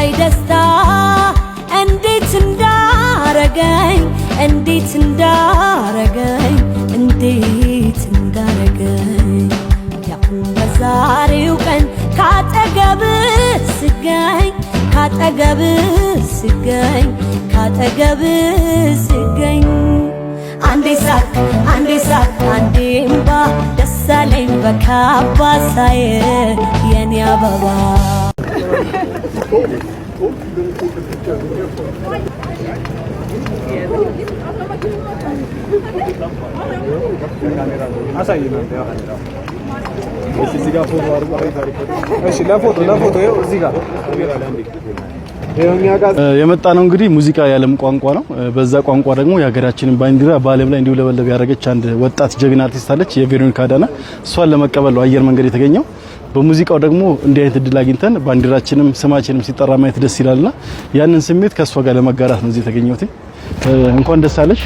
ላይ ደስታ እንዴት እንዳረገኝ እንዴት እንዳረገኝ እንዴት እንዳረገኝ ያሁን በዛሬው ቀን ካጠገብ ስገኝ ካጠገብ ስገኝ ካጠገብ ስገኝ አንዴ ሳቅ አንዴ እምባ ደስ አለኝ በካባ ሳየ የኔ አበባ እዚህ ጋር ፎቶ አድርጉ። እሺ ለፎቶ ይኸው እዚህ ጋር የመጣ ነው። እንግዲህ ሙዚቃ የዓለም ቋንቋ ነው። በዛ ቋንቋ ደግሞ የሀገራችንን ባንዲራ በዓለም ላይ እንዲውለበለብ ያደረገች አንድ ወጣት ጀግና አርቲስት አለች፣ የቬሮኒካ አዳነ። እሷን ለመቀበል ነው አየር መንገድ የተገኘው። በሙዚቃው ደግሞ እንዲህ አይነት እድል አግኝተን ባንዲራችንም ስማችንም ሲጠራ ማየት ደስ ይላልና ያንን ስሜት ከሷ ጋር ለመጋራት ነው እዚህ የተገኘሁት። እንኳን ደስ አለሽ።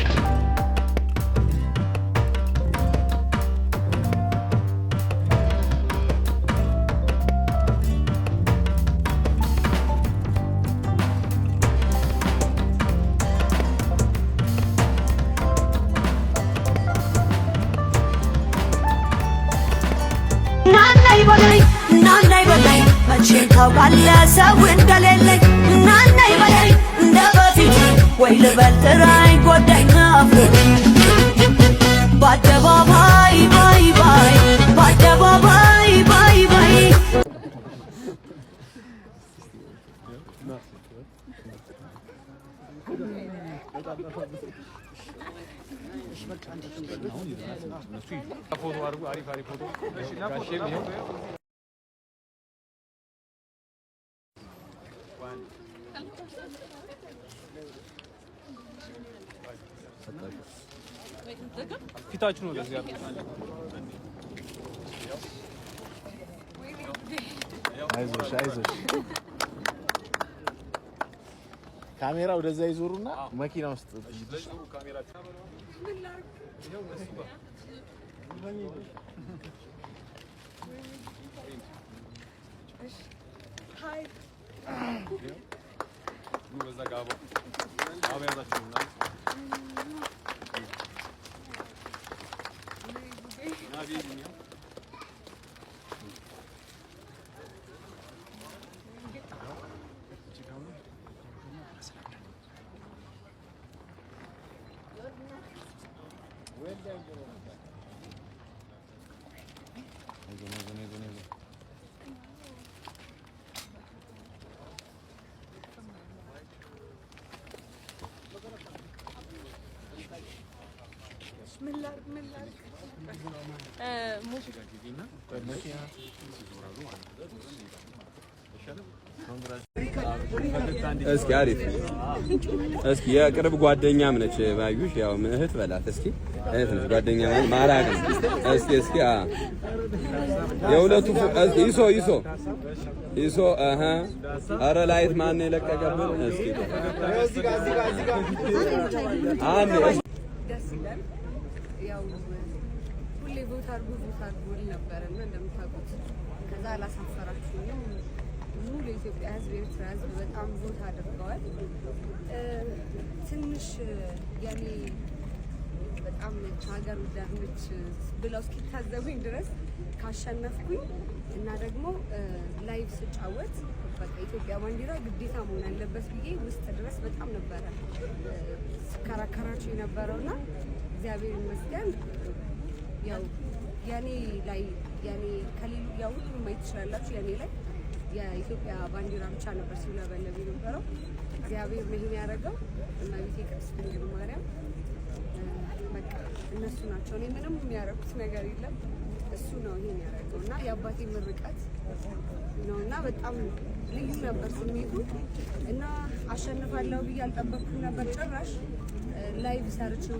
ናናይ በላይ መቼ ታውቃለህ ሰው እንደሌለኝ ናናይ በላይ እንደ በፊት ወይ ልበል ጥራኝ ጎዳኝ ናፍቆት በአደባባይ ባይ ባይ በአደባባይ ባይ ባይ ፊታችሁ ነው ለዚህ ያለው አይዞሽ ካሜራ ወደዛ ይዞሩና መኪና ውስጥ ካሜራ ሃይ በዛ ጋባ አበያዛችሁና እስኪ አሪፍ እስኪ የቅርብ ጓደኛም ነች ባዩሽ ያው እህት በላት እስኪ እህት ነች ጓደኛ ማራቅ እስኪ የሁለቱ ይሶ አረ ላይት ማን የለቀቀብን እስኪ አንዴ ደስ ይላል ያው ሁሌ ቦታ አድርጎ ነበርና እንደምታውቁት ከዛ አላሳፈራችሁኝም ሙሉ የኢትዮጵያ ሕዝብ የኤርትራ ሕዝብ በጣም ቦታ አድርገዋል። ትንሽ ያኔ በጣም ሀገር ወዳድነች ብለው እስኪታዘቡኝ ድረስ ካሸነፍኩኝ እና ደግሞ ላይቭ ስጫወት በቃ ኢትዮጵያ ባንዲራ ግዴታ መሆን አለበት ብዬ ውስጥ ድረስ በጣም ነበረ ስከራከራችሁ የነበረውና እግዚአብሔር ይመስገን ያው ያኔ ላይ ያኔ ከሌሉ ያው ሁሉም ማየት ትችላላችሁ ያኔ ላይ የኢትዮጵያ ባንዲራ ብቻ ነበር ሲውለበለብ የነበረው። እግዚአብሔር ነው ይሄን ያደረገው እና ቤተ ክርስቲያን ድንግል ማርያም በቃ እነሱ ናቸው። እኔ ምንም የሚያደርጉት ነገር የለም እሱ ነው ይሄን ያደረገው እና የአባቴ ምርቃት ነውና በጣም ልዩ ነበር ስሜቱ እና አሸንፋለሁ ብዬ አልጠበቅኩም ነበር ጭራሽ ላይቭ ሰርቼው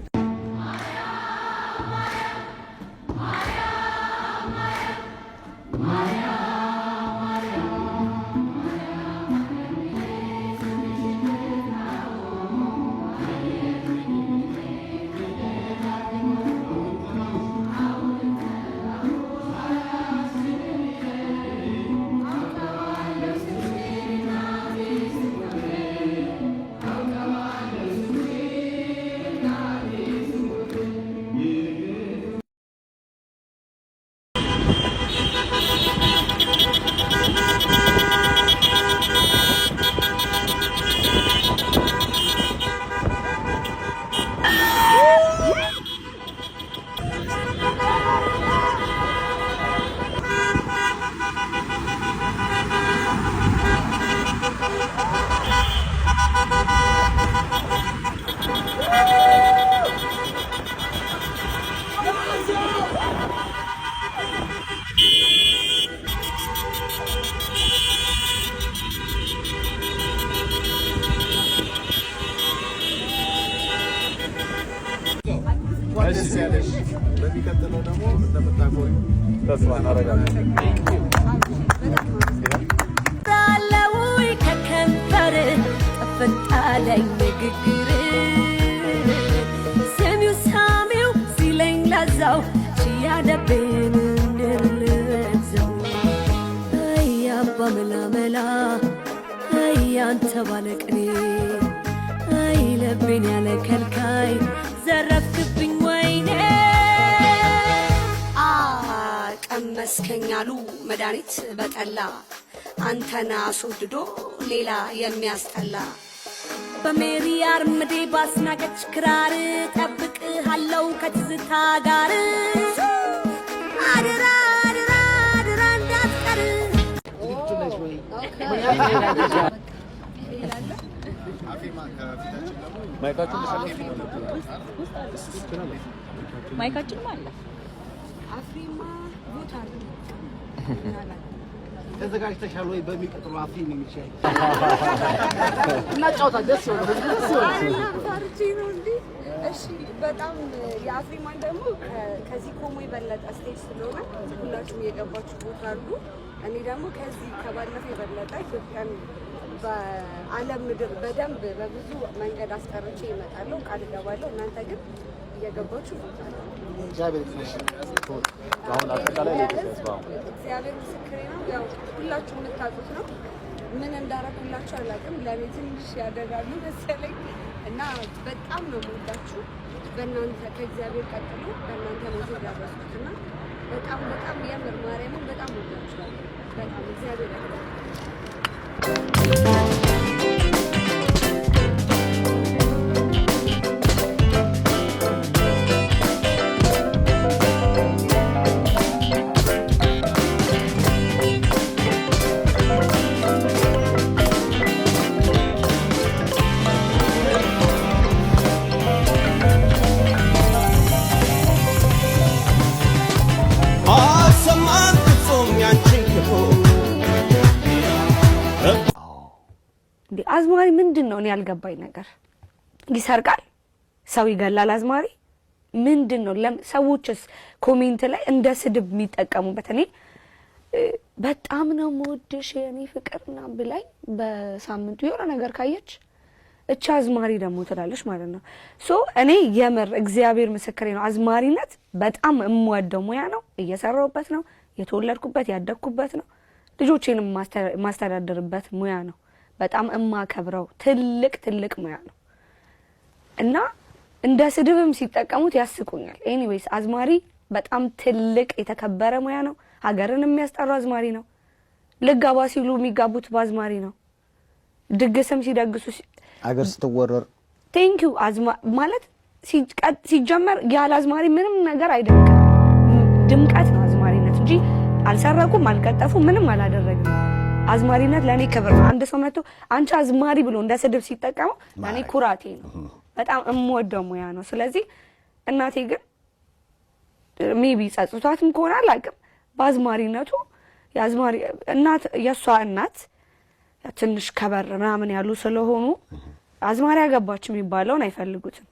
ደስ ያለሽ። በሚቀጥለው ደግሞ እንደምታቆዩ ተስፋ እናደርጋለን። ዳለውይ ከከንፈር ጥፍጣለኝ ንግግር ሰሚው ሳሚው ሲለኝ ለዛው ችያደብን እንድልዘው አያባ መላመላ አያንተ ባለቅኔ አይ ለቤን ያለ ከልካይ ዘረፍክብኝ ወይኔ ቀመስከኛሉ መድኃኒት በጠላ አንተና አስወድዶ ሌላ የሚያስጠላ በሜሪ አርምዴ ባስናቀች ክራር ጠብቅሃለው ከትዝታ ጋር አድራ አድራ አድራ እንዳትቀር ማይካችን አለ አፍሪማ ቦታ ነው ተዘጋጅተሻል ወይ? በሚቀጥለው አፍሪ ነው የሚቻል እና ጫውታ ደስ ይላል። ፓርቲ ነው እንዴ? እሺ በጣም የአፍሪማን ደግሞ ከዚህ ኮሞ የበለጠ ስቴጅ ስለሆነ ሁላችሁም የገባችሁ ቦታ አሉ። እኔ ደግሞ ከዚህ ከባለፈው የበለጠ ኢትዮጵያን በዓለም ምድር በደንብ በብዙ መንገድ አስቀርቼ እመጣለሁ፣ ቃል እገባለሁ። እናንተ ግን እየገባችሁ ቦታ ነው። እግዚአብሔር ይመስገን። አሁን አጠቃላይ እግዚአብሔር ምስክሬ ነው። ያው ሁላችሁ የምታውቁት ነው። ምን እንዳረኩላችሁ አላውቅም። ለእኔ ትንሽ ያደርጋሉ መሰለኝ እና በጣም ነው የምወዳችሁ። በእናንተ ከእግዚአብሔር ቀጥሎ በእናንተ ነው የደረስኩት እና በጣም በጣም የምር ማርያምን በጣም ወዳችኋለሁ። በጣም እግዚአብሔር ያክብር። አዝማሪ ምንድን ነው? እኔ ያልገባኝ ነገር ይሰርቃል፣ ሰው ይገላል። አዝማሪ ምንድን ነው? ሰዎችስ ኮሜንት ላይ እንደ ስድብ የሚጠቀሙበት እኔ በጣም ነው የምወድሽ የኔ ፍቅርና ብላኝ በሳምንቱ የሆነ ነገር ካየች እቺ አዝማሪ ደግሞ ትላለች ማለት ነው። ሶ እኔ የምር እግዚአብሔር ምስክሬ ነው፣ አዝማሪነት በጣም የምወደው ሙያ ነው። እየሰራሁበት ነው፣ የተወለድኩበት ያደግኩበት ነው፣ ልጆቼንም ማስተዳደርበት ሙያ ነው። በጣም እማከብረው ትልቅ ሙያ ነው እና እንደ ስድብም ሲጠቀሙት ያስቁኛል። ኤኒዌይስ አዝማሪ በጣም ትልቅ የተከበረ ሙያ ነው። ሀገርን የሚያስጠሩ አዝማሪ ነው። ልጋባ ሲሉ የሚጋቡት በአዝማሪ ነው። ድግስም ሲደግሱ አገር ስትወረር ቴንክ ዩ ማለት ሲጀመር ያለ አዝማሪ ምንም ነገር አይደምቅም። ድምቀት ነው አዝማሪነት እንጂ አልሰረቁም፣ አልቀጠፉም፣ ምንም አላደረግም። አዝማሪነት ለኔ ክብር ነው። አንድ ሰው መጥቶ አንቺ አዝማሪ ብሎ እንደ ስድብ ሲጠቀመው ለኔ ኩራቴ ነው። በጣም እምወደው ሙያ ነው። ስለዚህ እናቴ ግን ሜቢ ጸጽቷትም ከሆነ አላውቅም በአዝማሪነቱ የአዝማሪ እናት የሷ እናት ትንሽ ከበር ምናምን ያሉ ስለሆኑ አዝማሪ ያገባች የሚባለውን አይፈልጉትም።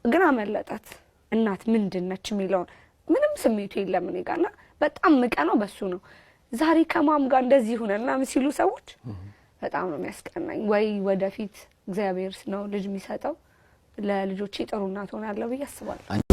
ግን አመለጣት። እናት ምንድነች የሚለውን ምንም ስሜቱ የለም እኔ ጋርና በጣም ምቀነው በሱ ነው። ዛሬ ከማም ጋር እንደዚህ ሆነና ሲሉ ሰዎች በጣም ነው የሚያስቀናኝ። ወይ ወደፊት እግዚአብሔር ነው ልጅ የሚሰጠው ለልጆቼ ጥሩ እናት ሆናለሁ ብዬ አስባለሁ።